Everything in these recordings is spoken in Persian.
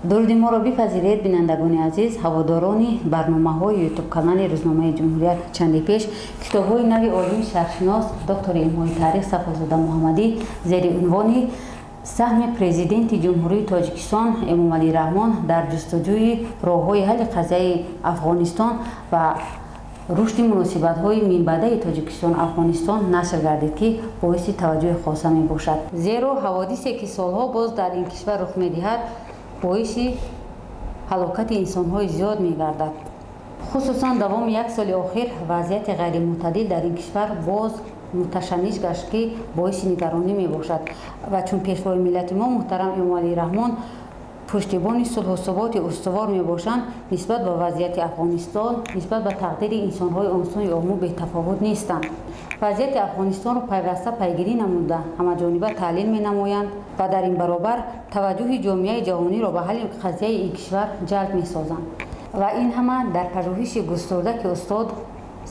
дуруди моро бипазиред бинандагони азиз, ҳаводорони барномаҳои ютуб канали Рӯзномаи Ҷумҳурият. Чанди пеш китобҳои нави олими шарқшинос доктори илмҳои таърих Сафозода Муҳаммадӣ зери унвони саҳми президенти Ҷумҳурии Тоҷикистон Эмомалӣ Раҳмон дар ҷустуҷӯи роҳҳои ҳалли қазияи Афғонистон ва рушди муносибатҳои минбаъдаи Тоҷикистон-Афғонистон нашр гардид, ки боиси таваҷҷӯҳи хоса мебошад. Зеро ҳаводисе ки солҳо боз дар ин кишвар рух медиҳад, боиси ҳалокати инсонҳои зиёд мегардад. хусусан давоми як соли охир вазъияти ғайримӯътадил дар ин кишвар боз муташанниш гашт, ки боиси нигаронӣ мебошад ва чун пешвои миллати мо муҳтарам Эмомалӣ Раҳмон пуштибони сулҳу суботи устувор мебошанд, нисбат ба вазъияти Афғонистон, нисбат ба тақдири инсонҳои он сӯи омӯ бетафовут нестанд. вазъияти Афғонистонро пайваста пайгирӣ намуда ҳамаҷониба таҳлил менамоянд ва дар ин баробар таваҷҷӯҳи ҷомеаи ҷаҳониро ба ҳалли қазияи ин кишвар ҷалб месозанд. ва ин ҳама дар пажӯҳиши густурда ки устод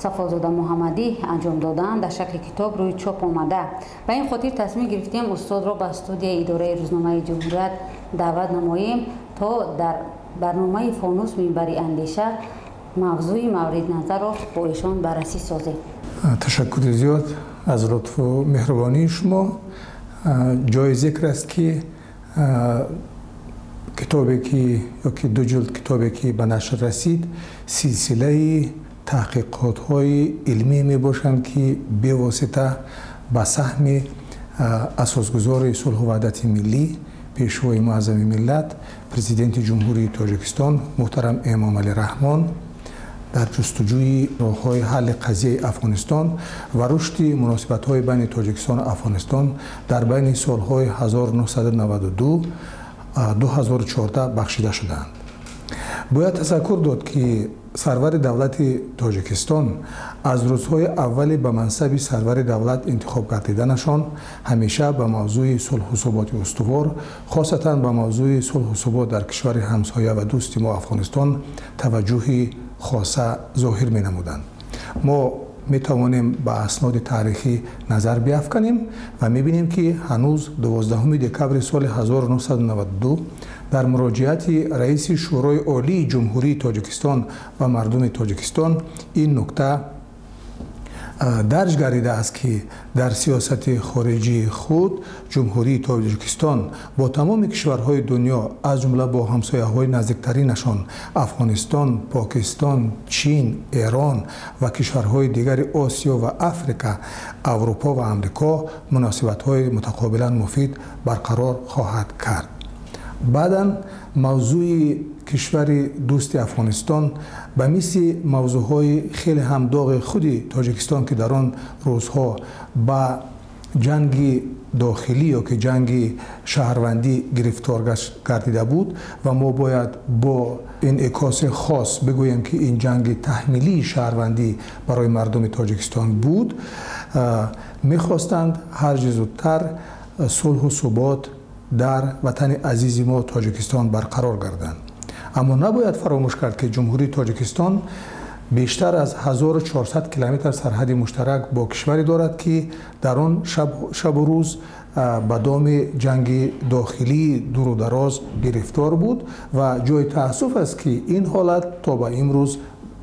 Сафозода Муҳаммадӣ анҷом доданд дар шакли китоб рӯи чоп омада. Ба ин хотир тасмим гирифтем устодро ба студияи идораи Рӯзномаи Ҷумҳурият даъват намоем, то дар барномаи фонус минбари андеша мавзӯи мавридназарро бо ишон баррасӣ созем. ташаккури зиёд аз лутфу меҳрубонии шумо. ҷои зикр аст ки китобе ки ёки ду ҷилд китобе ки ба нашр расид силсилаи таҳқиқотҳои илмӣ мебошанд, ки бевосита ба саҳми асосгузори сулҳу ваҳдати миллӣ, пешвои муаззами миллат, президенти ҷумҳурии Тоҷикистон муҳтарам Эмомалӣ Раҳмон дар ҷустуҷӯи роҳҳои ҳалли қазияи Афғонистон ва рушди муносибатҳои байни Тоҷикистону Афғонистон дар байни солҳои 1992-2014 бахшида шуданд. бояд тазаккур дод, ки сарвари давлати Тоҷикистон аз рӯзҳои аввали ба мансаби сарвари давлат интихоб гардиданашон ҳамеша ба мавзӯи сулҳу суботи устувор, хосатан ба мавзӯи сулҳу субот дар кишвари ҳамсоя ва дӯсти мо Афғонистон таваҷҷӯҳи хоса зоҳир менамуданд. мо метавонем ба асноди таърихӣ назар биафканем ва мебинем, ки ҳанӯз 12 декабри соли 1992 дар муроҷиати раиси шӯрои олии ҷумҳурии Тоҷикистон ба мардуми Тоҷикистон ин нукта дарҷ гардидааст, ки дар сиёсати хориҷии худ ҷумҳурии Тоҷикистон бо тамоми кишварҳои дунё, аз ҷумла бо ҳамсояҳои наздиктаринашон Афғонистон, Покистон, Чин, Эрон ва кишварҳои дигари Осиё ва Африка, Аврупо ва Амрико муносибатҳои мутақобилан муфид барқарор хоҳад кард. баъдан мавзӯи кишвари дӯсти Афғонистон ба мисли мавзӯъҳои хеле ҳам доғи худи Тоҷикистон, ки дар он рӯзҳо ба ҷанги дохилӣ ё ки ҷанги шаҳрвандӣ гирифтор гардида буд ва мо бояд бо инъикоси хос бигӯем, ки ин ҷанги таҳмилии шаҳрвандӣ барои мардуми Тоҷикистон буд, мехостанд ҳарчи зудтар сулҳу субот дар ватани азизи мо Тоҷикистон барқарор гарданд. аммо набояд фаромӯш кард, ки ҷумҳурии Тоҷикистон бештар аз 1400 километр сарҳади муштарак бо кишваре дорад, ки дар он шабу рӯз ба доми ҷанги дохилии дуру дароз гирифтор буд ва ҷои таассуф аст, ки ин ҳолат то ба имрӯз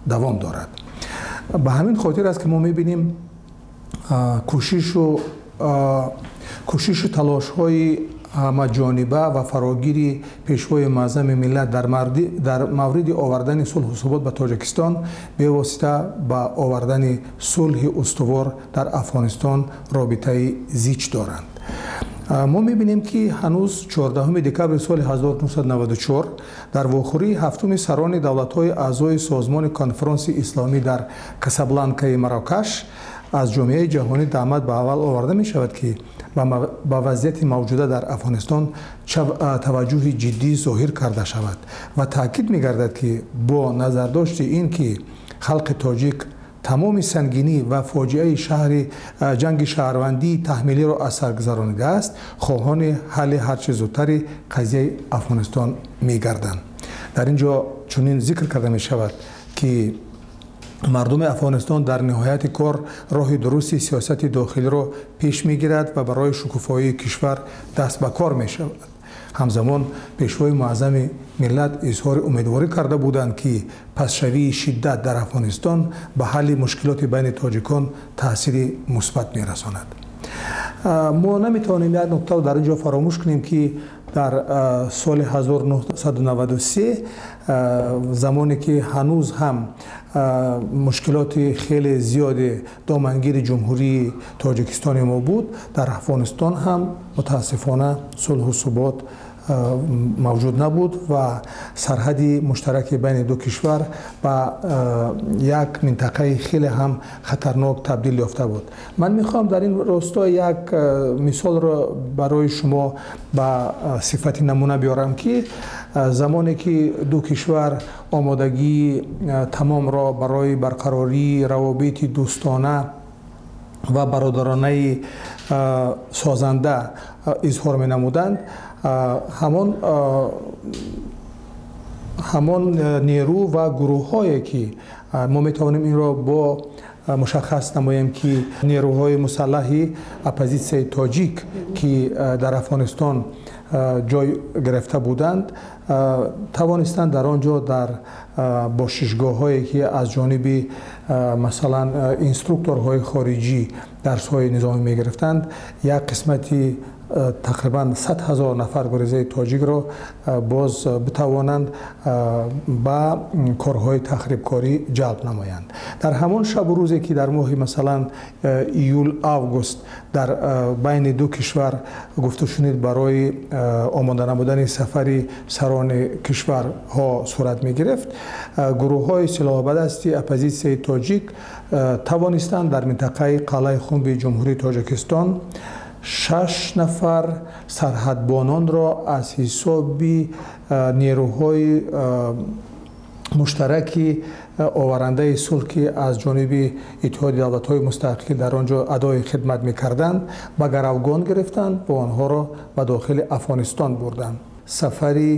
давом дорад. ба ҳамин хотир аст, ки мо мебинем кӯшишу талошҳои ҳамаҷониба ва фарогири пешвои муаззами миллат дар мавриди овардани сулҳу субот ба Тоҷикистон бевосита ба овардани сулҳи устувор дар Афғонистон робитаи зич доранд. мо мебинем, ки ҳанӯз 14 декабри соли 1994 дар вохӯрии ҳафтуми сарони давлатҳои аъзои созмони конференсияи исломӣ дар Касабланкаи Марокаш аз ҷомеаи ҷаҳонӣ даъват ба аввал оварда мешавад, ки ба вазъияти мавҷуда дар Афғонистон таваҷҷӯҳи ҷиддӣ зоҳир карда шавад ва таъкид мегардад, ки бо назардошти ин, ки халқи тоҷик тамоми сангинӣ ва фоҷиаи ҷанги шаҳрвандии таҳмилиро аз сар гузаронидааст, хоҳони ҳалли ҳарчи зудтари қазияи Афғонистон мегарданд. дар ин ҷо чунин зикр карда мешавад, ки мардуми Афғонистон дар ниҳояти кор роҳи дурусти сиёсати дохилиро пеш мегирад ва барои шукуфоии кишвар даст ба кор мешавад. ҳамзамон пешвои муаззами миллат изҳори умедворӣ карда буданд ки пасшавии шиддат дар афғонистон ба ҳалли мушкилоти байни тоҷикон таъсири мусбат мерасонад. мо наметавонем як нуктаро дар инҷо фаромӯш кунем ки дар соли 1993 замоне ки ҳанӯз ҳам мушкилоти хеле зиёди домангири ҷумҳурии тоҷикистони мо буд, дар афғонистон ҳам мутаассифона сулҳу субот мавҷуд набуд ва сарҳади муштараки байни ду кишвар ба як минтақаи хеле ҳам хатарнок табдил ёфта буд. Ман мехоҳам дар ин росто як мисолро барои шумо ба сифати намуна биёрам ки замоне ки ду кишвар омодагии тамомро барои барқарории равобити дӯстона ва бародаронаи созанда изҳор менамуданд, ҳамон нерӯ ва гурӯҳҳое ки мо метавонем инро бо мушаххас намоем ки нерӯҳои мусаллаҳи оппозитсияи тоҷик ки дар афғонистон ҷой гирифта буданд, тавонистанд дар он ҷо дар бошишгоҳҳое ки аз ҷониби масалан инструкторҳои хориҷӣ дарсҳои низомӣ мегирифтанд, як қисмати тақрибан 100 000 нафар гурезаи тоҷикро боз битавонанд ба корҳои тахрибкорӣ ҷалб намоянд. Дар ҳамон шабу рӯзе ки дар моҳи масалан июл-август дар байни ду кишвар гуфту шунид барои омода намудани сафари сарони кишварҳо сурат мегирифт, гурӯҳҳои силоҳбадасти оппозитсияи тоҷик тавонистанд дар минтақаи қалъаи хунби ҷумҳурии Тоҷикистон 6 нафар сарҳадбононро аз ҳисоби нерӯҳои муштараки оварандаи сулҳ ки аз ҷониби иттиҳоди давлатҳои мустақил дар он ҷо адои хидмат мекарданд ба гаравгон гирифтанд ва онҳоро ба дохили Афғонистон бурданд. Сафари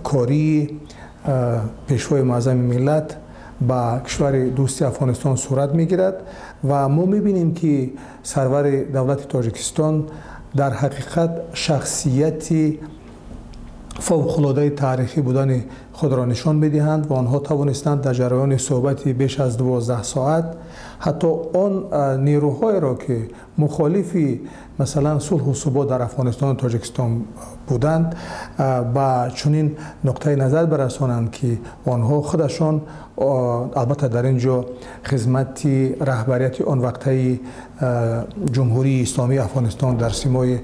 кории пешвои муаззами миллат ба кишвари дӯсти Афғонистон сурат мегирад ва мо мебинем ки сарвари давлати Тоҷикистон дар ҳақиқат шахсияти фавқулодаи таърихӣ будани худро нишон медиҳанд ва онҳо тавонистанд дар ҷараёни суҳбати беш аз 12 соат ҳатто он нерӯҳоеро ки мухолифи масалан сулҳу субот дар Афғонистони Тоҷикистон буданд ба чунин нуқтаи назар барасонанд ки онҳо худашон албатта дар ин ҷо хизмати раҳбарияти он вақтаи ҷумҳурии исломии Афғонистон дар симои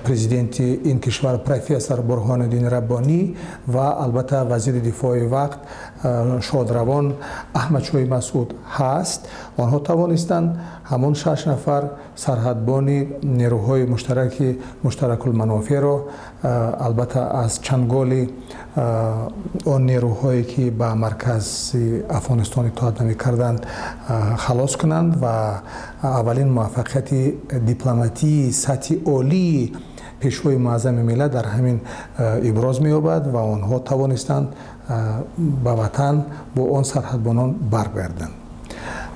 президенти ин кишвар профессор Бурҳониддин Раббонӣ ва албатта вазири дифои вақт шодравон Аҳмадшоҳи Масъуд ҳаст. онҳо тавонистанд ҳамон 6 нафар сарҳадбони нерӯҳои муштараки муштаракулманофеъро албатта аз чанголи он нерӯҳое ки ба маркази Афғонистон итоат намекарданд халос кунанд ва аввалин муваффақияти дипломатии сатҳи олии пешвои муаззами миллат дар ҳамин иброз меёбад ва онҳо тавонистанд ба ватан бо он сарҳадбонон баргарданд.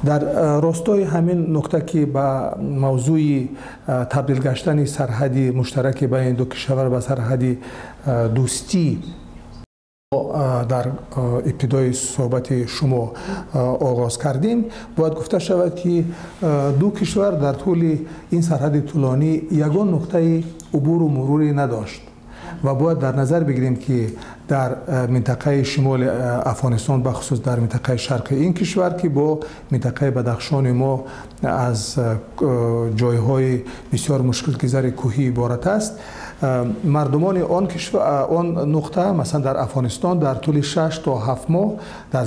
дар ростои ҳамин нуқта ки ба мавзӯи табдил гаштани сарҳади муштараки байни ду кишвар ба сарҳади дӯстӣ дар ибтидои суҳбати шумо оғоз кардем, бояд гуфта шавад ки ду кишвар дар тӯли ин сарҳади тӯлонӣ ягон нуқтаи убуру муруре надошт ва бояд дар назар бигирем ки дар минтақаи шимоли Афғонистон бахусус дар минтақаи шарқи ин кишвар ки бо минтақаи бадахшони мо аз ҷойҳои бисёр мушкилгузари кӯҳӣ иборат аст, мардумони он нуқта масалан дар Афғонистон дар тӯли 6 то 7 моҳ дар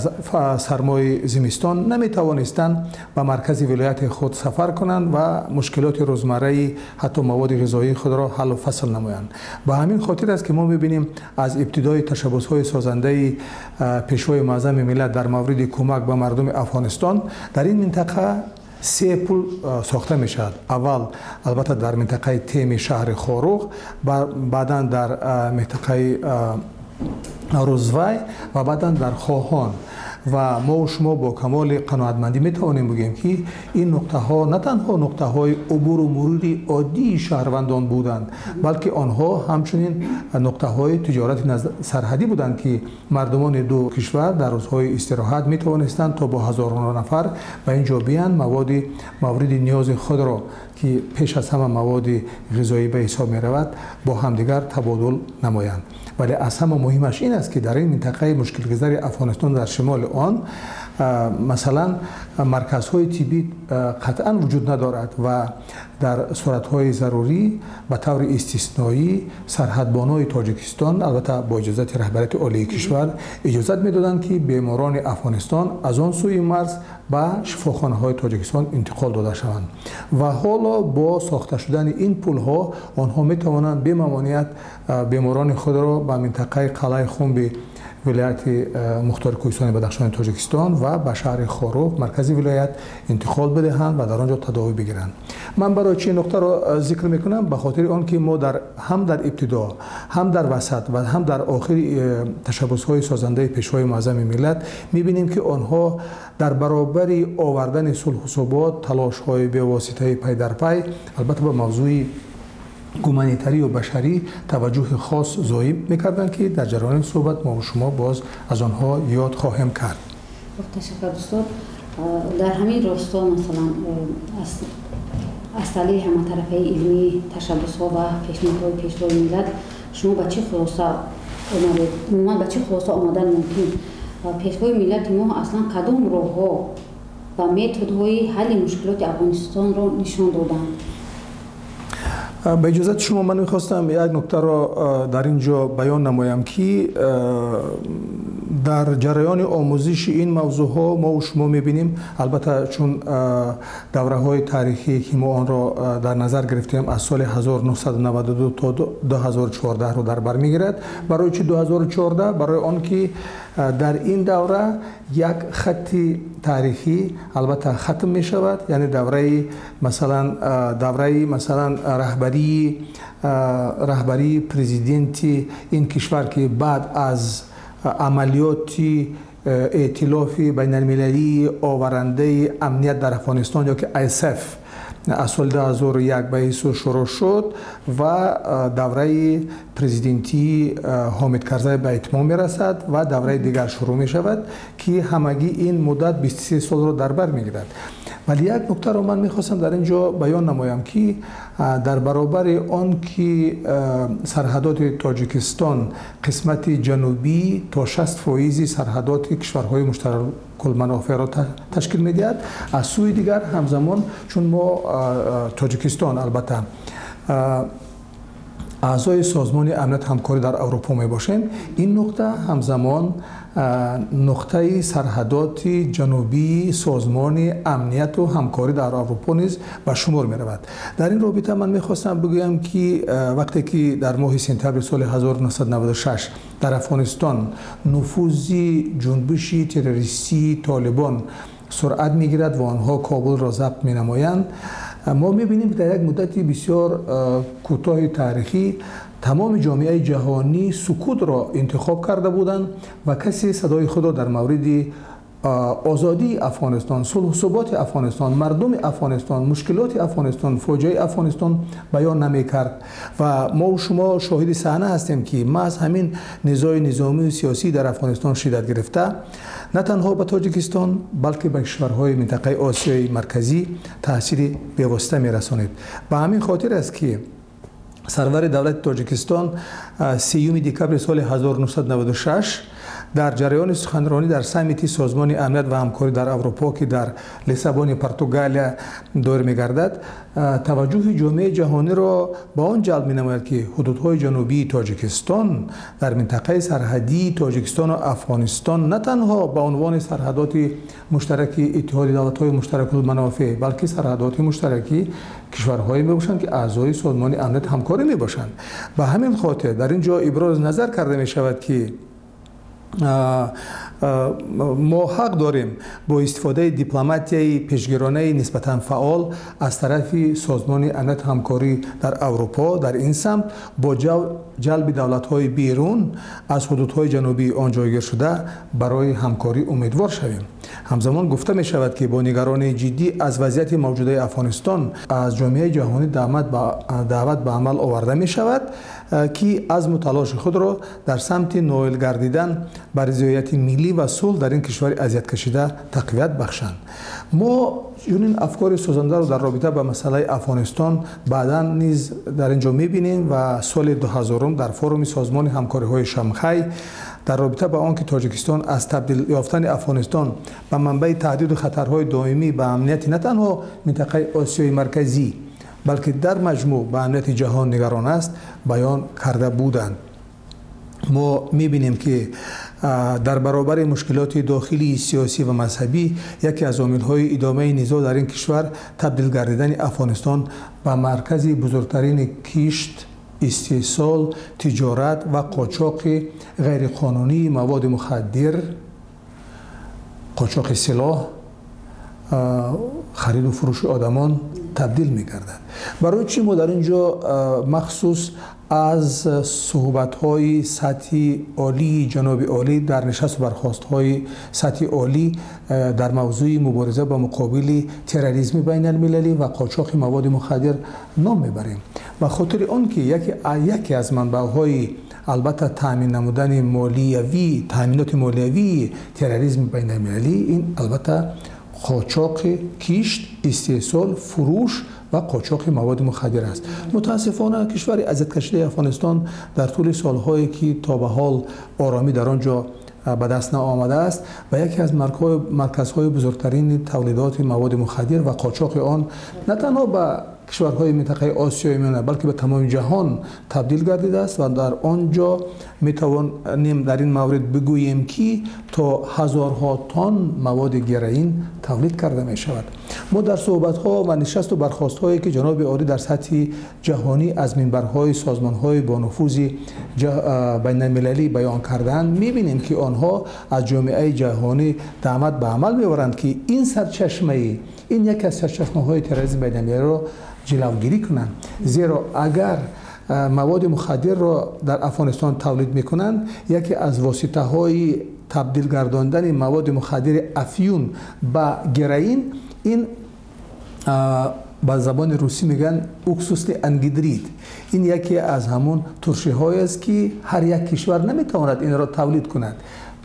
сармои зимистон наметавонистанд ба маркази вилояти худ сафар кунанд ва мушкилоти рӯзмарраи ҳатто маводи ғизоии худро ҳаллу фасл намоянд. Ба ҳамин хотир аст ки мо мебинем аз ибтидои ташаббусҳои созандаи пешвои муаззами миллат дар мавриди кӯмак ба мардуми Афғонистон дар ин минтақа се пул сохта мешавад. аввал албатта дар минтақаи теми шаҳри Хоруғ, баъдан дар минтақаи Рӯзвай ва баъдан дар Хоҳон. و ما و شما با کمال قناعتمندی میتوانیم بگیم که این نقطه ها نه تنها نقطه های عبور و مروری عادی شهروندان بودند، بلکه آنها همچنین نقطه های تجارت سرحدی بودند که مردمان دو کشور در روزهای استراحت میتوانستند تا با هزاران نفر به اینجا بیان مورد نیاز خود را که پیش از همه مواد غذایی به حساب می رود با همدیگر تبادل نمایند. ولی از همه مهمش این است که در این منطقه مشکل گذار افغانستان در شمال آن مثلا مرکزهای طبی قطعا وجود ندارد و در صورتهای ضروری به طور استثنایی سرحدبانای تاجیکستان البته با اجازت رهبریت عالی کشور اجازت میدادند که بیماران افغانستان از آن سوی مرز به شفاخانه‌های تاجیکستان انتقال داده شوند و حالا با ساخته شدن این پل‌ها آنها میتوانند به ممانعت بیماران خود را به منطقه قلعه خنب ولایت مختار کوهستان بدخشان تاجیکستان و به شهر خاروف مرکزی ولایت انتقال بدهند و در آنجا تداوی بگیرند. من برای چه نکته را ذکر میکنم؟ به خاطر آنکه ما هم در ابتدا، هم در وسط و هم در آخر تشبس‌های سازنده پیشوای معظم ملت میبینیم که آنها در برابر آوردن صلح و ثبات تلاش‌های به واسطه پی در پی البته به موضوع گومانیتری و بشری توجه خاص ضایع میکردند که در جریان صحبت ما و شما باز از آنها یاد خواهیم کرد. تشکر استاد. در همین راستا مثلا از طریق همه طرفه علمی تشبس‌ها و پیشنهادهای پیشوای ملت شما به چه خلاصه آمدید؟ به چه خلاصه آمدن ممکن؟ پیشوای ملت ما اصلا کدام راه‌ها و متدهای حل مشکلات افغانستان را نشان دادند؟ به اجازت شما من میخواستم یک نکته را در اینجا بیان نمایم که در جریان آموزش این موضوع ها ما و شما میبینیم البته چون دوره های تاریخی که ما آن را در نظر گرفتیم از سال 1992 تا 2014 رو در بر میگیرد. برای چی 2014؟ برای آن که در این دوره یک خط تاریخی البته ختم می شود، یعنی دوره مثلا رهبری پرزیدنت این کشور که بعد از عملیات ائتلاف بین المللی آورنده امنیت در افغانستان یا که ISAF از سال 2001 به حیث شروع شد و دوره پرزیدنتی حامد کرزی به اتمام می رسد و دوره دیگر شروع می شود که همگی این مدت 23 سال را در بر می گیرد. ولی یک نکته را من میخواستم در اینجا بیان نمایم که در برابر آن که سرحدات تاجیکستان قسمت جنوبی تا 60% سرحدات کشورهای مشترک المنافع را تشکیل میدهد، از سوی دیگر همزمان چون ما تاجیکستان البته اعضای سازمان امنیت همکاری در اروپا می باشیم، این نقطه همزمان نقطه سرحدات جنوبی سازمان امنیت و همکاری در اروپا نیز به شمار می رود. در این رابطه من می خواستم بگویم که وقتی که در ماه سپتامبر سال 1996 در افغانستان نفوذ جنبش تروریستی طالبان سرعت می گیرد و آنها کابل را ضبط می نمایند، ما می‌بینیم که در یک مدتی بسیار کوتاه تاریخی تمام جامعه جهانی سکوت را انتخاب کرده بودند و کسی صدای خود را در مورد آزادی افغانستان، صلح و ثبات افغانستان، مردم افغانستان، مشکلات افغانستان، فاجعه افغانستان بیان نمی‌کرد و ما و شما شاهد صحنه هستیم که محض همین نزاع نظامی و سیاسی در افغانستان شدت گرفته نه تنها به تاجیکستان بلکه به کشورهای منطقه آسیای مرکزی تاثیر پیوسته می‌رساند. به همین خاطر است که سرور دولت تاجیکستان 3 دکبر سال 1996 در جریان سخنرانی در سمیت سازمان امنیت و همکاری در اروپا که در لیسابون پرتغال دور می‌گردد توجه جامعه جهانی را به آن جلب می‌نماید که حدودهای جنوبی تاجیکستان در منطقه سرحدی تاجیکستان و افغانستان نه تنها به عنوان سرحدات مشترک اتحاد دولت‌های مشترک المنافع بلکه سرحدات مشترکی کشورهایی میباشند که اعضای سازمان امنیت همکاری میباشند. به همین خاطر در اینجا ابراز نظر کرده می شود که ما حق داریم با استفاده دیپلماتیای پیشگیرانه نسبتاً فعال از طرف سازمان امنیت همکاری در اروپا در این سمت با جلب دولت‌های بیرون از حدودهای جنوبی آن جایگیر شده برای همکاری امیدوار شویم. همزمان گفته می شود که با نگرانی جدی از وضعیت موجوده افغانستان از جامعه جهانی دعوت به عمل آورده می شود که عزم و تلاش خود را در سمت نائل گردیدن بر رضایت ملی و صلح در این کشور اذیت کشیده تقویت بخشند. ما این افکار سازنده را در رابطه با مسئله افغانستان بعدا نیز در اینجا می‌بینیم و سال 2000 در فروم سازمان همکاری‌های شانگهای در رابطه با آنکه تاجیکستان از تبدیل یافتن افغانستان به منبع تهدید و خطرهای دائمی به امنیت نه تنها منطقه آسیای مرکزی بلکه در مجموع به امنیت جهان نگران است بیان کرده بودند. ما می‌بینیم که در برابر مشکلات داخلی سیاسی و مذهبی یکی از عامل‌های ادامه نزاع در این کشور تبدیل گردیدن افغانستان به مرکز بزرگترین کشت، استحصال، تجارت و قاچاق غیرقانونی مواد مخدر، قاچاق سلاح، خرید و فروش آدمان تبدیل می‌گردد. برای چی ما در اینجا مخصوص از صحبت‌های سطح عالی جناب عالی در نشست و برخاست‌های سطح عالی در موضوع مبارزه با مقابل تروریسم بین المللی و قاچاق مواد مخدر نام میبریم و خاطر آنکه یکی از منبع‌های البته تامین نمودن مالیوی تامینات مالیوی تروریسم بین المللی این البته قاچاق کشت، استحصال، فروش و قاچاق مواد مخدر است. متاسفانه کشور اذیت کشیده افغانستان در طول سالهایی که تا به حال آرامی در آنجا به دست نآمده است و یکی از مرکزهای بزرگترین تولیدات مواد مخدر و قاچاق آن نه تنها به کشورهای منطقه آسیای میانه بلکه به تمام جهان تبدیل گردیده است و در آنجا میتوانیم در این مورد بگوییم که تا هزارها تن مواد گرائین تولید کرده می شود. ما در صحبت‌ها و نشست و برخاست‌هایی که جناب عالی در سطح جهانی از منبرهای سازمان‌های با نفوذ بین المللی بیان کردند می‌بینیم که آنها از جامعه جهانی دعوت به عمل می‌آورند که این سرچشمه این یک از سرچشمه‌های تروریسم بین المللی را جلوگیری کنند. زیرا اگر مواد مخدر را در افغانستان تولید میکنند یکی از واسطه های تبدیل گرداندن مواد مخدر افیون به گرائین این با زبان روسی میگن اکسوس انگیدرید این یکی از همون ترشی های است که هر یک کشور نمیتواند این را تولید کند.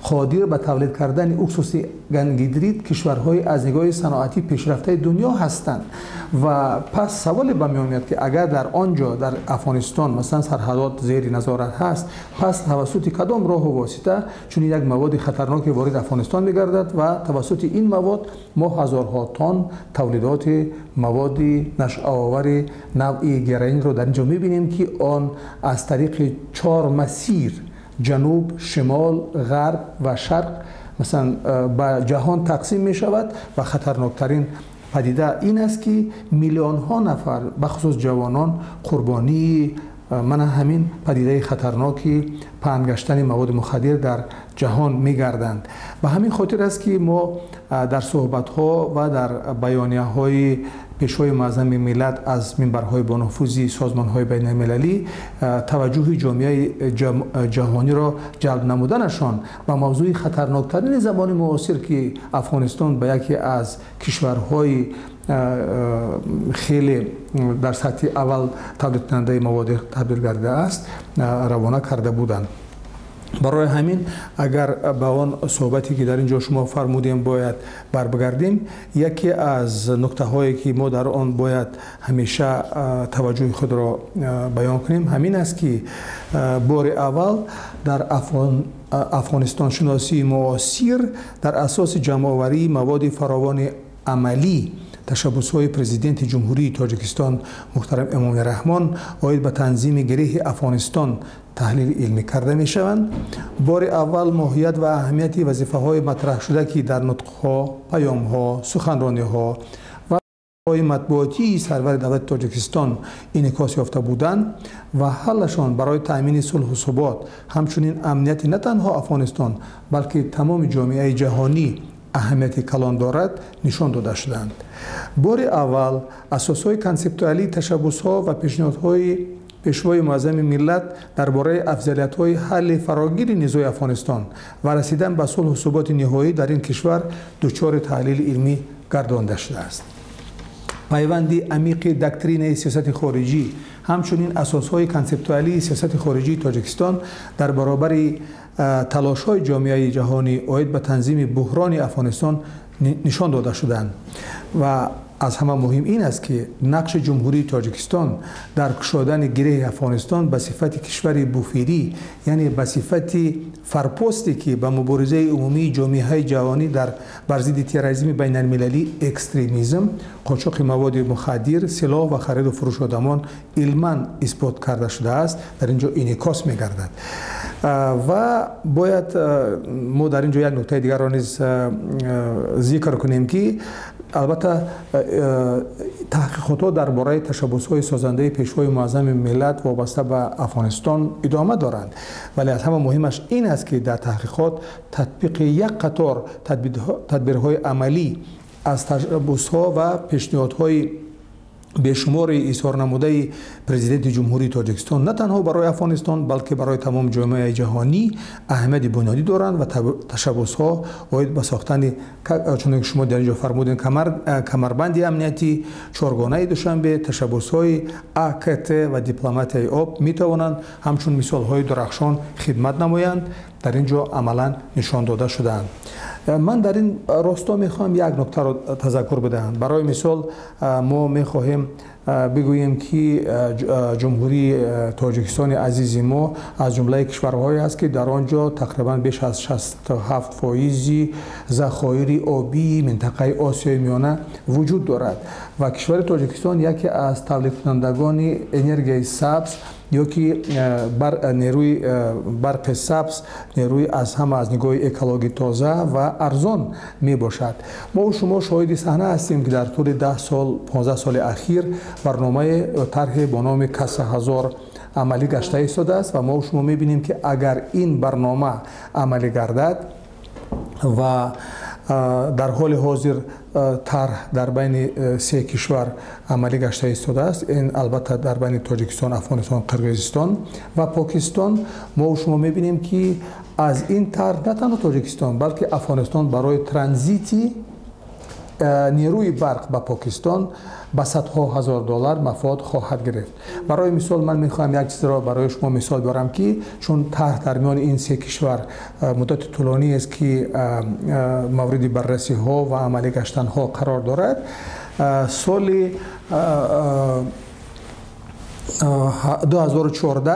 قادر به تولید کردن اکسوس انگیدرید کشورهای از نگاه صنعتی پیشرفته دنیا هستند و پس سوال به میان میاد که اگر در آنجا در افغانستان مثلا سرحدات زیر نظارت هست پس توسط کدام راه و واسطه چون یک مواد خطرناک وارد افغانستان میگردد و توسط این مواد ما هزارها تن تولیدات مواد نشع‌آور نوعی گرائین رو در اینجا میبینیم که آن از طریق 4 مسیر جنوب، شمال، غرب و شرق مثلا به جهان تقسیم می شود و خطرناکترین پدیده این است که میلیون ها نفر بخصوص جوانان قربانی من همین پدیده خطرناکی پهن مواد مخدر در جهان می گردند. به همین خاطر است که ما در صحبت ها و در بیانیه های پیشوای معظم ملت از منبرهای با نفوذ سازمان‌های بین المللی توجه جامعه جهانی را جلب نمودنشان و موضوع خطرناکترین زمان معاصر که افغانستان به یکی از کشورهای خیلی در سطح اول تولید کننده مواد تبدیل گردیده است روانه کرده بودند. برای همین اگر به آن صحبتی که در اینجا شما فرمودیم باید بگردیم یکی از نکته هایی که ما در آن باید همیشه توجه خود را بیان کنیم همین است که بار اول در افغانستان شناسی معاصر در اساس جمع‌آوری مواد فراوان عملی تشبس‌های پرزیدنت جمهوری تاجیکستان محترم امامی رحمان آید به تنظیم گره افغانستان تحلیل علمی کرده می شوند. بار اول ماهیت و اهمیت وظیفه‌های مطرح شده که در نطق‌ها، پیام‌ها، سخنرانی‌ها و مطبوعاتی سرور دولت تاجیکستان انعکاس یافته بودند و حلشان برای تأمین صلح و ثبات همچنین امنیت نه تنها افغانستان بلکه تمام جامعه جهانی اهمیت کلان دارد نشان داده شدند. بار اول اساسهای کانسپچوالی تشبس‌ها و پیشنهادهای پیشوای معظم ملت درباره افضلیت‌های حل فراگیر نزاع افغانستان و رسیدن به صلح و ثبات نهایی در این کشور دچار تحلیل علمی گردانده شده است. پیوندی عمیق دکترین سیاست خارجی همچنین اساسهای کانسپچوالی سیاست خارجی تاجیکستان در برابر تلاش‌های جامعه جهانی عاید به تنظیم بحران افغانستان نشان داده شدند و از همه مهم این است که نقش جمهوری تاجیکستان در گشادن گره افغانستان به صفت کشور بوفیری یعنی به صفت فرپوستی که به مبارزه عمومی جامعه جهانی در بر ضد تروریسم بین المللی، اکستریمیسم، قاچاق مواد مخدر، سلاح و خرید و فروش آدمان علما اثبات کرده شده است در اینجا انعکاس می‌گردد. و باید ما در اینجا یک نکته دیگر را نیز ذکر کنیم که البته تحقیقات درباره تشبس‌های سازنده پیشوای معظم ملت وابسته به افغانستان ادامه دارند، ولی از همه مهمش این است که در تحقیقات تطبیق یک قطار تدبیرهای عملی از تشبس‌ها و پیشنهادهای بیشمار اظهار نموده پرزیدنت جمهوری تاجیکستان نه تنها برای افغانستان بلکه برای تمام جامعه جهانی اهمیت بنیادی دارند و تشبس‌ها باید به ساختن چون شما در اینجا فرمودین کمربند امنیتی، چهارگانه دوشنبه، تشبس‌های AKT و دیپلمات آب می توانند همچون مثال‌های درخشان خدمت نمایند در اینجا عملا نشان داده شدند. من در این راستا میخوام یک نکته را تذکر بدهم. برای مثال ما میخواهیم بگوییم که جمهوری تاجیکستان عزیز ما از جمله کشورهایی است که در آنجا تقریبا بیش از 67% ذخایر آبی منطقه آسیای میانه وجود دارد و کشور تاجیکستان یکی از تولید کنندگان انرژی سبز یا که نیروی برق سبز نیروی از همه از نگاه اکولوژی تازه و ارزان می باشد. ما و شما شاهد صحنه هستیم که در طول 10 سال 15 سال اخیر برنامه طرح با نام کسه هزار عملی گشته ایستاده است و ما و شما می بینیم که اگر این برنامه عملی گردد و در حال حاضر طرح در بین 3 کشور عملی گشته ایستاده است، این البته در بین تاجیکستان، افغانستان، قرقیزستان و پاکستان. ما و شما می‌بینیم که از این طرح نه تنها تاجیکستان بلکه افغانستان برای ترانزیتی نیروی برق به پاکستان به صدها هزار دلار مفاد خواهد گرفت. برای مثال من میخواهم یک چیز را برای شما مثال بیارم که چون طرح در میان این 3 کشور مدت طولانی است که مورد بررسی ها و عملی گشتن ها قرار دارد، سال 2014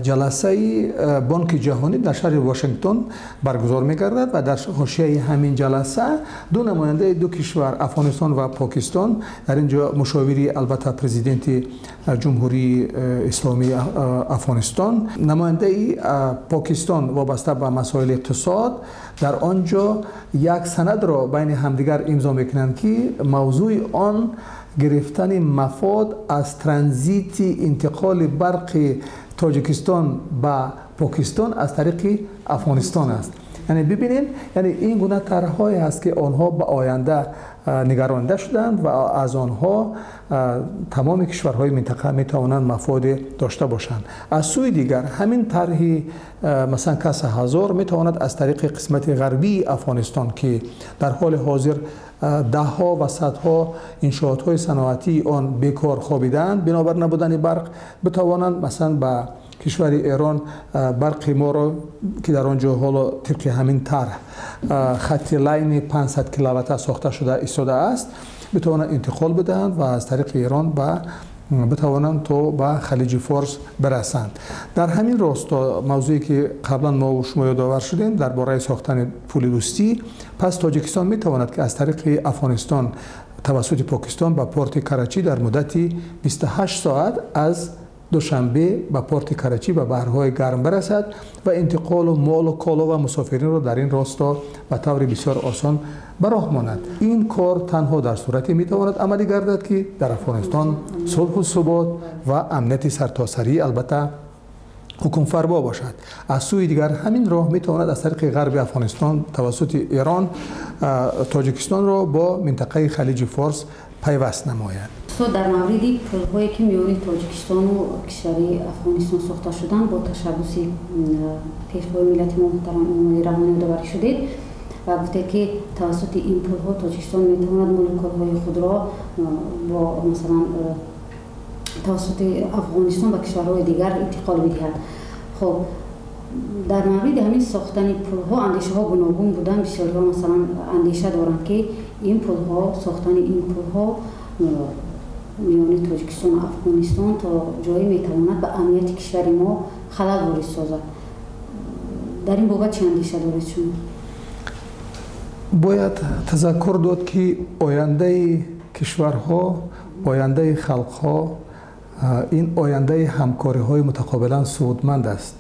جلسه بانک جهانی در شهر واشنگتن برگزار می‌گردد و در حاشیه همین جلسه 2 نماینده 2 کشور افغانستان و پاکستان در اینجا مشاوری البته پرزیدنت جمهوری اسلامی افغانستان نماینده پاکستان وابسته به مسائل اقتصاد در آنجا یک سند را بین همدیگر امضا می‌کنند که موضوع آن گرفتن مفاد از ترانزیت انتقال برق تاجیکستان به پاکستان از طریق افغانستان است. یعنی ببینید یعنی این گونه طرح‌هایی است که آنها به آینده نگرانده شدند و از آنها تمام کشورهای منطقه میتوانند مفاد داشته باشند. از سوی دیگر همین طرح مثلا کسه هزار میتواند از طریق قسمت غربی افغانستان که در حال حاضر دهها و صدها انشاءات‌های صنعتی آن بیکار خوابیدند بنابر نبودن برق بتوانند مثلا به کشور ایران برق ما را که در آنجا حالا طبق همین طرح خط لاین 500 کیلووات ساخته شده ایستاده است بتوانند انتقال بدهند و از طریق ایران بتوانند تا به خلیج فارس برسند. در همین راستا موضوعی که قبلا ما و شما یادآور شدیم درباره ساختن پل دوستی، پس تاجیکستان میتواند که از طریق افغانستان توسط پاکستان به پورت کراچی در مدت 28 ساعت از دوشنبه به پورت کراچی به بحرهای گرم برسد و انتقال مال و کالا و مسافرین را در این راستا به طور بسیار آسان به راه ماند. این کار تنها در صورتی میتواند عملی گردد که در افغانستان صلح و ثبات و امنیت سرتاسری البته حکم فرما باشد. از سوی دیگر همین راه میتواند از طریق غرب افغانستان توسط ایران تاجیکستان را با منطقه خلیج فارس پیوست نماید. در مورد پل‌هایی که میان تاجیکستان و کشور افغانستان ساخته شدند با تشبث پیشوای ملت محترم امامی رحمانی داوری شدید و گفته که توسط این پل‌ها تاجیکستان میتواند مولکول‌های خود را با مثلا توسط افغانستان و کشورهای دیگر انتقال بدهد. خب در مورد همین ساختن پل‌ها اندیشه ها گوناگون بودن. بسیاری ها مثلا اندیشه دارند که این پل‌ها ساختن این پل‌ها میان تاجیکستان و افغانستان تا جایی میتواند به امنیت کشور ما خلل وارد سازد. در این بابت چه اندیشه دارید شما؟ باید تذکر داد که آینده کشورها، آینده خلقها، این آینده همکاری های متقابلا سودمند است.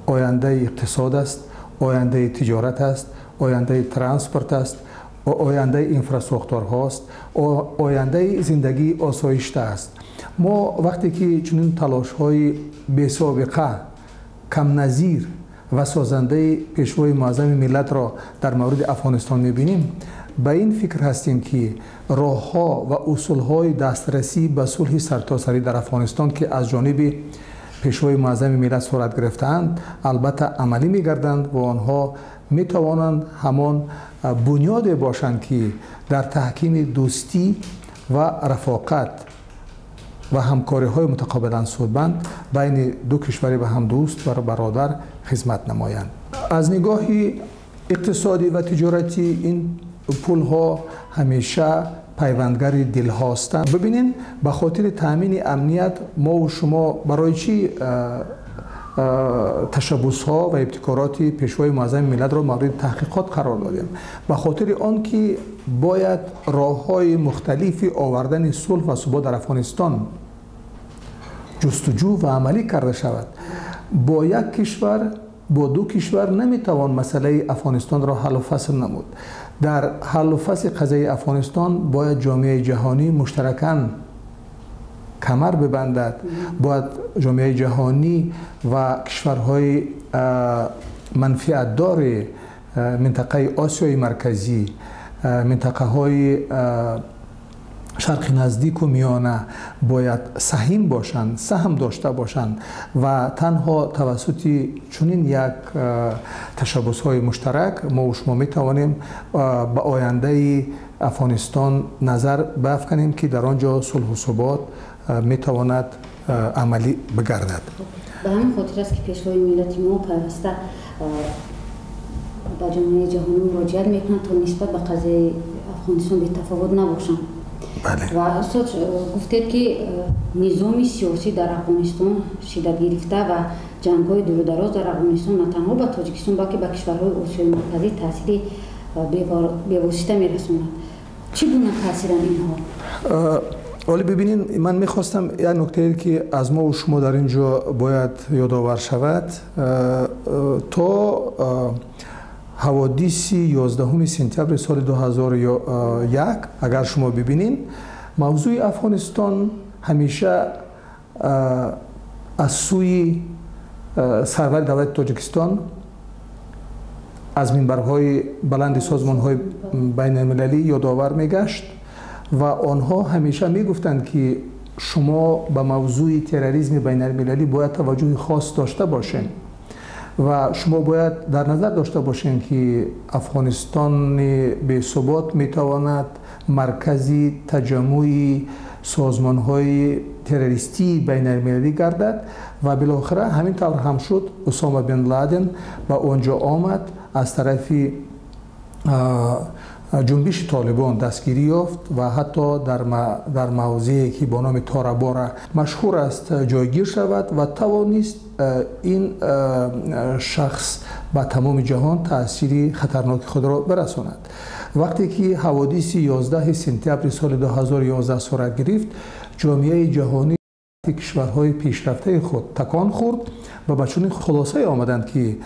آینده اقتصاد است، آینده تجارت است، آینده ترانسپورت است، آینده اینفراستراکچور است، آینده زندگی آسایشته است. ما وقتی که چنین تلاش های بی سابقه، کم نظیر و سازنده پیشوای معظم ملت را در مورد افغانستان میبینیم، به این فکر هستیم که راه ها و اصول های دسترسی به صلح سرتاسری در افغانستان که از جانب پیشوای معظم ملت صورت گرفتند البته عملی میگردند و آنها میتوانند همان بنیاد باشند که در تحکیم دوستی و رفاقت و همکاری های متقابلا سودمند بین دو کشور به هم دوست و برادر خدمت نمایند. از نگاه اقتصادی و تجارتی این پول ها همیشه پیوندگر دل هستند. ببینید به خاطر تامین امنیت ما و شما برای چی تشبث ها و ابتکارات پیشوای معظم ملت را مورد تحقیقات قرار دادیم؟ به خاطر آنکه باید راه های مختلفی آوردن صلح و ثبات در افغانستان جستجو و عملی کرده شود. با یک کشور، با دو کشور نمیتوان مسئله افغانستان را حل و فصل نمود. در حل و فصل قضیه افغانستان باید جامعه جهانی مشترکاً کمر ببندد. باید جامعه جهانی و کشورهای منفعت دار منطقه آسیای مرکزی، منطقه های شرق نزدیک و میانه باید سهم باشند، سهم داشته باشند و تنها توسط چنین یک تشبث های مشترک ما و شما می توانیم به آینده افغانستان نظر بافکنیم که در آنجا صلح و ثبات می تواند عملی بگردد. به همین خاطر است که پیشوای ملت ما پیوسته به جامعه جهانی مراجعت میکنند تا نسبت به قضیه افغانستان بی تفاوت نباشند. بله. و استاد گفتید که نظام سیاسی در افغانستان شدت گرفته و جنگ‌های دور و دراز در افغانستان نه تنها به تاجیکستان بلکه به کشورهای آسیای مرکزی تاثیر بی‌واسطه میرساند. چی گونه تاثیر اینها؟ ولی ببینید من میخواستم یک نکته که از ما و شما در اینجا باید یادآور شود. تا حوادث 11 سپتامبر سال 2001 اگر شما ببینید موضوع افغانستان همیشه از سوی سرور دولت تاجیکستان از منبرهای بلند سازمان‌های بین المللی یادآور میگشت و آنها همیشه میگفتند که شما به موضوع تروریسم بین المللی باید توجه خاص داشته باشین و شما باید در نظر داشته باشین که افغانستان به ثبات میتواند مرکزی تجمع سازمان‌های تروریستی بین المللی گردد و بالاخره همین طور هم شد. اسامه بن لادن به آنجا آمد، از طرف جنبش طالبان دستگیری یافت و حتی در موضعی که با نام تارابارا مشهور است جایگیر شود و توانست این شخص به تمام جهان تأثیر خطرناک خود را برساند. وقتی که حوادث 11 سپتامبر سال 2011 صورت گرفت، جامعه جهانی کشورهای پیشرفته خود تکان خورد و به چنین خلاصه آمدند که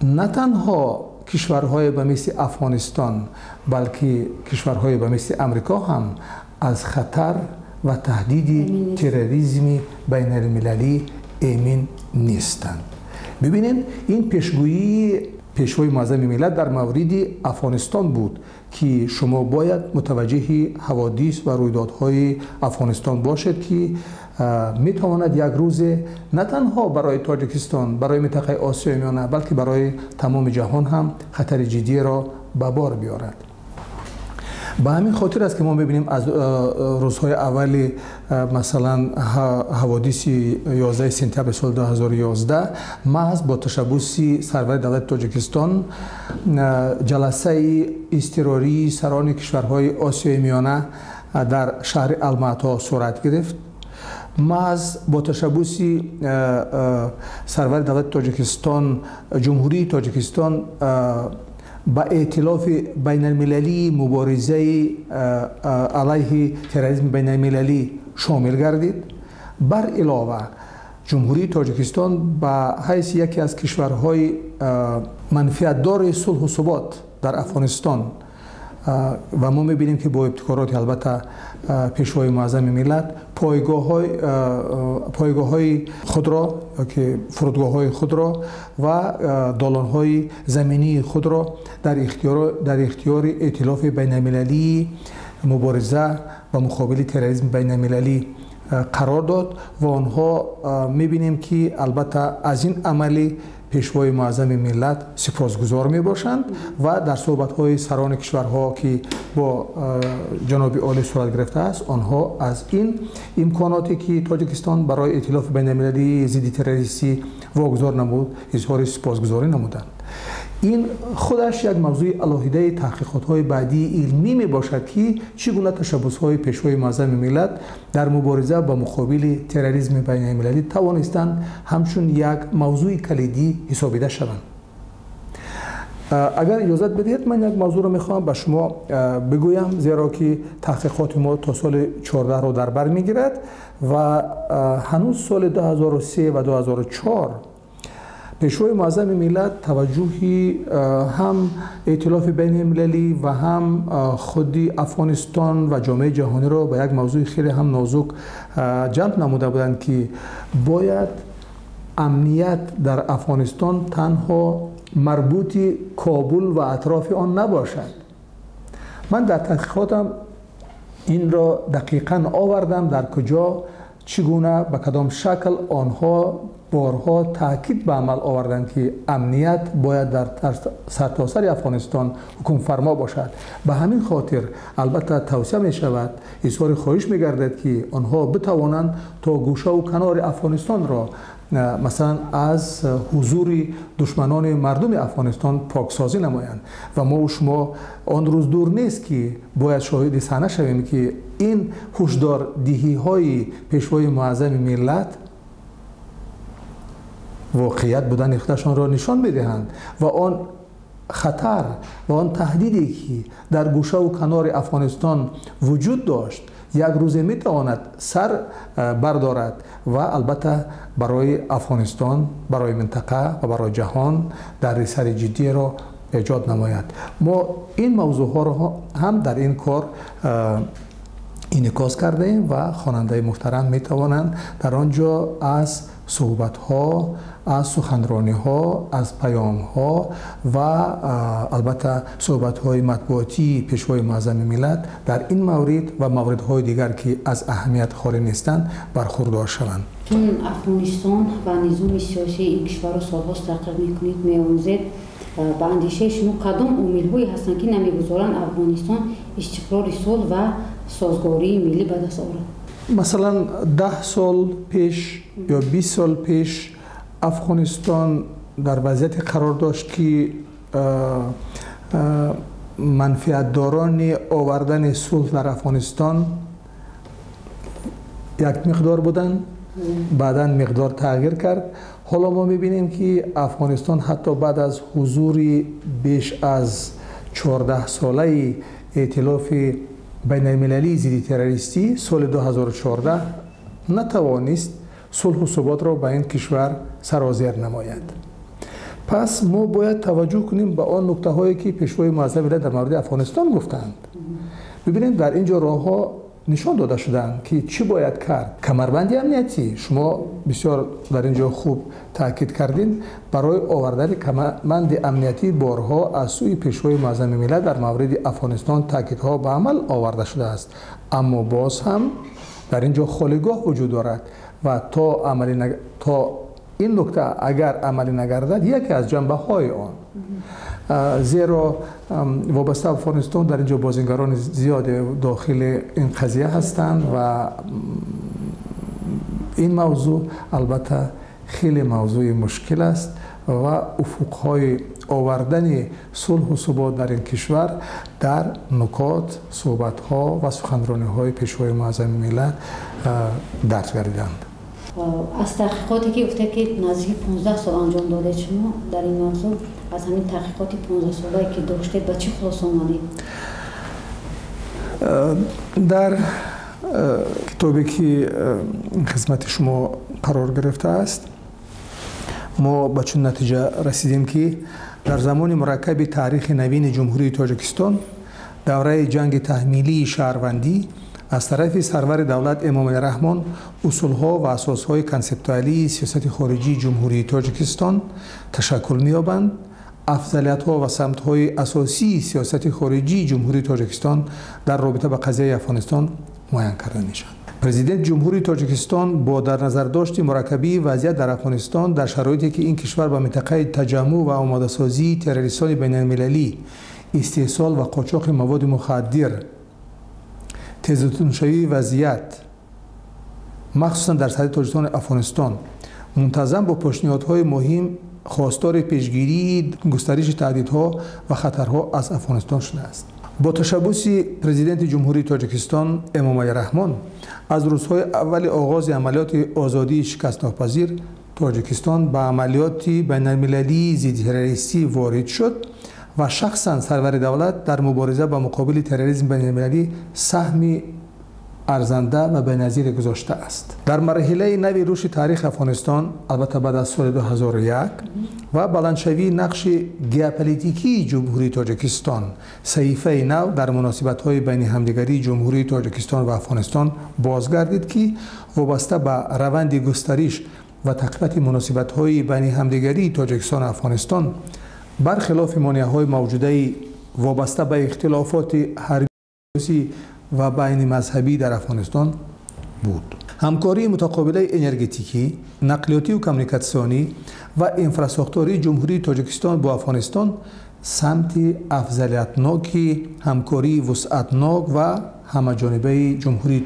نه تنها کشورهای به مثل افغانستان بلکه کشورهای به مثل امریکا هم از خطر و تهدید تروریسم بین المللی امین نیستند. ببینید این پیشگویی پیشوای معظم ملت در مورد افغانستان بود که شما باید متوجه حوادث و رویدادهای افغانستان باشد که می تواند یک روز نه تنها برای تاجیکستان، برای منطقه آسیای میانه بلکه برای تمام جهان هم خطر جدی را به بار بیارد. به همین خاطر است که ما می‌بینیم از روزهای اول مثلا حوادث 11 سپتامبر سال 2011 محض با تشبث سرور دولت تاجیکستان جلسه اضطراری سران کشورهای آسیای میانه در شهر الماتا صورت گرفت. محض با تشبث سرور دولت تاجیکستان جمهوری تاجیکستان با ائتلاف بین المللی مبارزه علیه تروریسم بین المللی شامل گردید. بر علاوه جمهوری تاجیکستان به حیث یکی از کشورهای منفعتدار صلح و ثبات در افغانستان و ما می‌بینیم که با ابتکارات البته پیشوای معظم ملت پایگاه‌های خود را که فرودگاه‌های خود را و دالان‌های زمینی خود را در اختیار ائتلاف بین‌المللی مبارزه و مقابل تروریسم بین‌المللی قرار داد و آنها می‌بینیم که البته از این عمل پیشوای معظم ملت سپاسگزار می باشند و در صحبت‌های سران کشورها که با جناب عالی صورت گرفته است آنها از این امکاناتی که تاجیکستان برای ائتلاف بین‌المللی ضد تروریستی واگذار نمود اظهار سپاسگزاری نمودند. این خودش یک موضوع علاهیده تحقیقات‌های بعدی علمی می باشد که چگونه تشبث‌های پیشوای معظم ملت در مبارزه با مقابل تروریسم بین المللی توانستند همچون یک موضوع کلیدی حسابیده شوند. اگر اجازت بدهید من یک موضوع را می‌خواهم به شما بگویم زیرا که تحقیقات ما تا سال 14 را در بر می‌گیرد و هنوز سال 2003 و 2004 پیشوای معظم ملت توجهی هم ائتلاف بین المللی و هم خودی افغانستان و جامعه جهانی را به یک موضوع خیلی هم نازک جلب نموده بودند که باید امنیت در افغانستان تنها مربوط کابل و اطراف آن نباشد. من در تحقیقاتم این را دقیقاً آوردم در کجا چگونه به کدام شکل آنها بارها تاکید به عمل آوردند که امنیت باید در سرتاسر افغانستان حکم فرما باشد. به همین خاطر البته توصیه می شود اظهار خواهش می گردد که آنها بتوانند تا گوشه و کنار افغانستان را مثلا از حضور دشمنان مردم افغانستان پاکسازی نمایند و ما و شما آن روز دور نیست که باید شاهد صحنه شویم که این هشدار دهی های پیشوای معظم ملت واقعیت بودن خودشان را نشان می‌دهند و آن خطر و آن تهدیدی که در گوشه و کنار افغانستان وجود داشت یک روز میتواند سر بردارد و البته برای افغانستان، برای منطقه و برای جهان در سر جدی را ایجاد نماید. ما این موضوع ها را هم در این کار انعکاس کرده ایم و خواننده محترم میتوانند در آنجا از صحبت ها، از سخنرانی ها، از پیام ها و البته صحبت های مطبوعاتی پیشوای معظم ملت در این مورد و موردهای دیگر که از اهمیت خالی نیستند برخوردار شوند. چون افغانستان و نظام سیاسی این کشور را سالهاست تحقیق میکنید، می‌آموزید به اندیشه شما کدام عامل‌هایی هستند که نمی‌گذارند افغانستان استقرار صلح و سازگاری ملی به دست آورد؟ مثلا 10 سال پیش یا 20 سال پیش افغانستان در وضعیت قرار داشت که منفعتداران آوردن صلح در افغانستان یک مقدار بودند، بعداً مقدار تغییر کرد. حالا ما می‌بینیم که افغانستان حتی بعد از حضور بیش از 14 ساله ائتلاف بین المللی ضد تروریستی سال 2014 نتوانست صلح و ثبات را به این کشور سرازیر نماید. پس ما باید توجه کنیم به آن نکته هایی که پیشوای معظم ملت در مورد افغانستان گفتند. ببینید در اینجا راه ها نشان داده شدند که چی باید کرد. کمربند امنیتی شما بسیار در اینجا خوب تاکید کردین، برای آوردن کمربند امنیتی بارها از سوی پیشوای معظم ملت در مورد افغانستان تاکیدها به عمل آورده شده است، اما باز هم در اینجا خالیگاه وجود دارد و تا این نکته اگر عملی نگردد یکی از جنبه های آن، زیرا وابسته افغانستان در اینجا بازیگران زیاد داخل این قضیه هستند و این موضوع البته خیلی موضوع مشکل است و افقهای آوردن صلح و ثبات در این کشور در نکات، صحبت‌ها و سخنرانی‌های پیشوای معظم ملت درج گردیدند. از تحقیقاتی که گفته که نزدیک 15 سال انجام داده شما در این موضوع، از همین تحقیقات 15 ساله که داشتید به چی خلاصه آمدید؟ در کتابی که خدمت شما قرار گرفته است ما به چون نتیجه رسیدیم که در زمان مرکب تاریخ نوین جمهوری تاجیکستان، دوره جنگ تحمیلی شهروندی از طرف سرور دولت امام علی رحمان، اصولها و اساسهای کنسپتوالی سیاست خارجی جمهوری تاجیکستان تشکل می‌یابند. افضلیت‌ها و سمت‌های اساسی سیاست خارجی جمهوری تاجیکستان در رابطه با قضیه افغانستان معین کرده می‌شود. پرزیدنت جمهوری تاجیکستان با در نظر داشت مرکبی وضعیت در افغانستان در شرایطی که این کشور به منطقه تجمع و آماده‌سازی تروریستان بین‌المللی، استحصال و قاچاق مواد مخدر، تیزتونشوی وضعیت مخصوصا در سطح تاجیکستان افغانستان منتظم با پیشنهادهای مهم خواستار پیشگیری گسترش تهدیدها و خطرها از افغانستان شده است. با تشبث پرزیدنت جمهوری تاجیکستان امام علی رحمان از روزهای اول آغاز عملیات آزادی شکست ناپذیر، تاجیکستان به عملیات بین‌المللی ضد تروریستی وارد شد و شخصا سرور دولت در مبارزه با مقابل تروریسم بین‌المللی سهمی ارزنده و بی‌نظیر گذاشته است. در مرحله نوی رشد تاریخ افغانستان، البته بعد از سال 2001 و بلندشوی نقش ژئوپلیتیکی جمهوری تاجیکستان، صحیفه نو در مناسبت‌های بین همدیگری جمهوری تاجیکستان و افغانستان بازگردید که وابسته به روند گسترش و تقویت مناسبت‌های بین همدیگری تاجیکستان و افغانستان برخلاف مانع‌های موجوده وابسته به اختلافات حربی و بین مذهبی در افغانستان بود. همکاری متقابل انرژتیکی، نقلیاتی و کمیونیکاسیونی و انفراستراکچوری جمهوری تاجیکستان با افغانستان سمت افضلیت‌ناک همکاری وسعتناک و همه‌جانبه جمهوری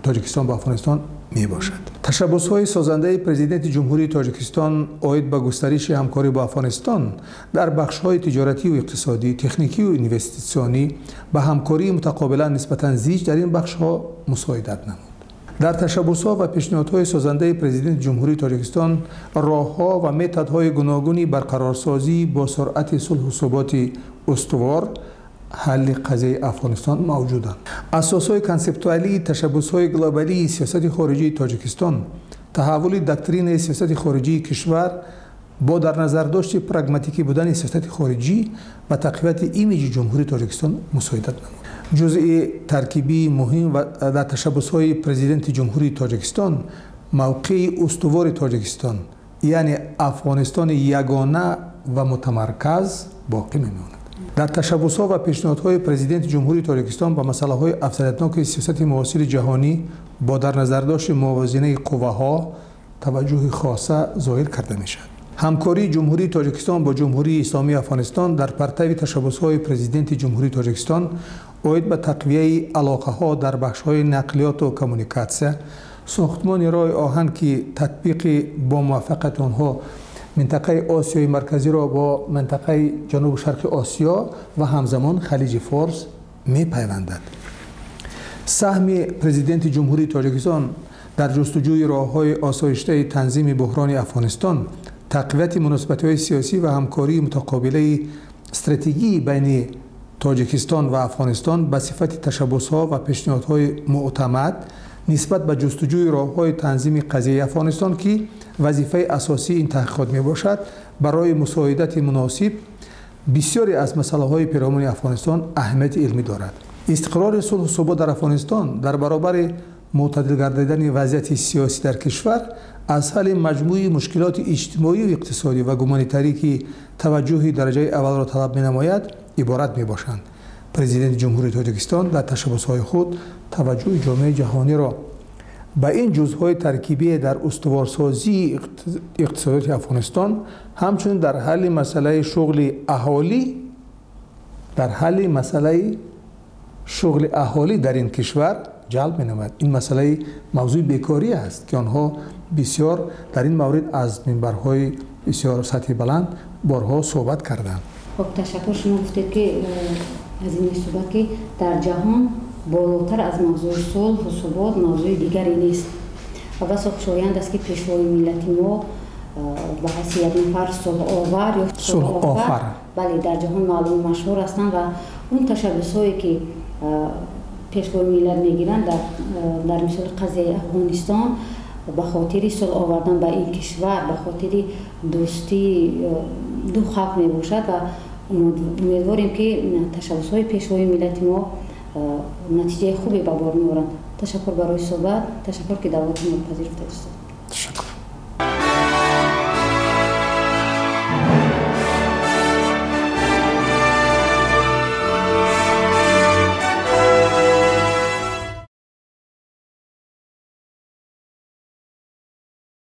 تاجیکستان با افغانستان می باشد. تشبث‌های سازنده پرزیدنت جمهوری تاجیکستان عاید به گسترش همکاری با افغانستان در بخش‌های تجارتی و اقتصادی، تکنیکی و اینوستیسیونی به همکاری متقابلا نسبتاً زیج در این بخش‌ها مساعدت نمود. در تشبث‌ها و پیشنهادهای سازنده پرزیدنت جمهوری تاجیکستان راه‌ها و متدهای گوناگونی برقرارسازی با سرعت صلح و ثبات استوار حل قضیه افغانستان موجودند. اساسهای کنسپتوالی تشبث‌های گلوبالی سیاست خارجی تاجیکستان، تحول دکترین سیاست خارجی کشور با در نظر داشت پراگماتیکی بودن سیاست خارجی و تقویت ایمیج جمهوری تاجیکستان مساعدت نمود. جزء ترکیبی مهم و در تشبث‌های پرزیدنت جمهوری تاجیکستان موقع استوار تاجیکستان یعنی افغانستان یگانه و متمرکز باقی می‌ماند. در تشبث‌ها و پیشنهادهای پرزیدنت جمهوری تاجیکستان با مسائل افضلیت‌ناک سیاست معاصر جهانی با در نظر داشت موازنه قواها توجه خاصه ظاهر کرده می‌شد. همکاری جمهوری تاجیکستان با جمهوری اسلامی افغانستان در پرتو تشبث‌های پرزیدنت جمهوری تاجیکستان عاید به تقویه علاقه‌ها در بخش‌های نقلیات و کمیونیکاسیون، ساختمان راه آهن که تطبیق با موافقت آنها منطقه آسیای مرکزی را با منطقه جنوب شرق آسیا و همزمان خلیج فارس می پیوندد. سهم پرزیدنت جمهوری تاجیکستان در جستجوی راه‌های آسایشته تنظیم بحران افغانستان، تقویت مناسبت‌های سیاسی و همکاری متقابل استراتژی بین تاجیکستان و افغانستان به صفت تشبث‌ها و پیشنهادهای معتمد нисбат ба ҷустуҷӯи роҳҳои танзими қазияи Афғонистон ки вазифаи асосии ин таҳқиқот мебошад, барои мусоидати муносиб бисёре аз масъалаҳои пиромони Афғонистон аҳамияти илмӣ дорад. истиқрори сулҳу собот дар Афғонистон дар баробари мӯътадил гардидани вазъияти сиёсӣ дар кишвар аз ҳалли маҷмӯи мушкилоти иҷтимоию иқтисодӣ ва гуманитарӣ ки таваҷҷӯҳи дараҷаи аввалро талаб менамояд иборат мебошанд. Президенти Ҷумҳурии Тоҷикистон дар ташаббусҳои худ таваҷҷӯҳи ҷомеаи ҷаҳониро ба ин ҷузъҳои таркибие дар устуворсозии иқтисодиёти Афғонистон, ҳамчунин дар ҳалли масъалаи шуғли аҳолӣ дар ин кишвар ҷалб менамояд. Ин масъалаи мавзӯи бекорӣ аст ки онҳо бисёр дар ин маврид аз минбарҳои бисёр сатҳи баланд борҳо суҳбат карданд. خب تشکر. شما گفتید که از این صحبت که در جهان بالاتر از موضوع صلح و ثبات موضوع دیگری نیست و بس خوشایند است که پیشوای ملت ما به حیثیت نفر صلح آور یا صلح آفر بله در جهان معلوم مشهور هستند و اون تشبسایی که پیشوای ملت میگیرند در مثال قضیه افغانستان به خاطر صلح آوردن به این کشور به خاطر دوستی دو خلق می باشد و امیدواریم که تشبس‌های پیشوای ملت ما نتیجه خوبی به بار می‌آورند. تشکر برای صحبت. تشکر که دعوت ما پذیرفتید.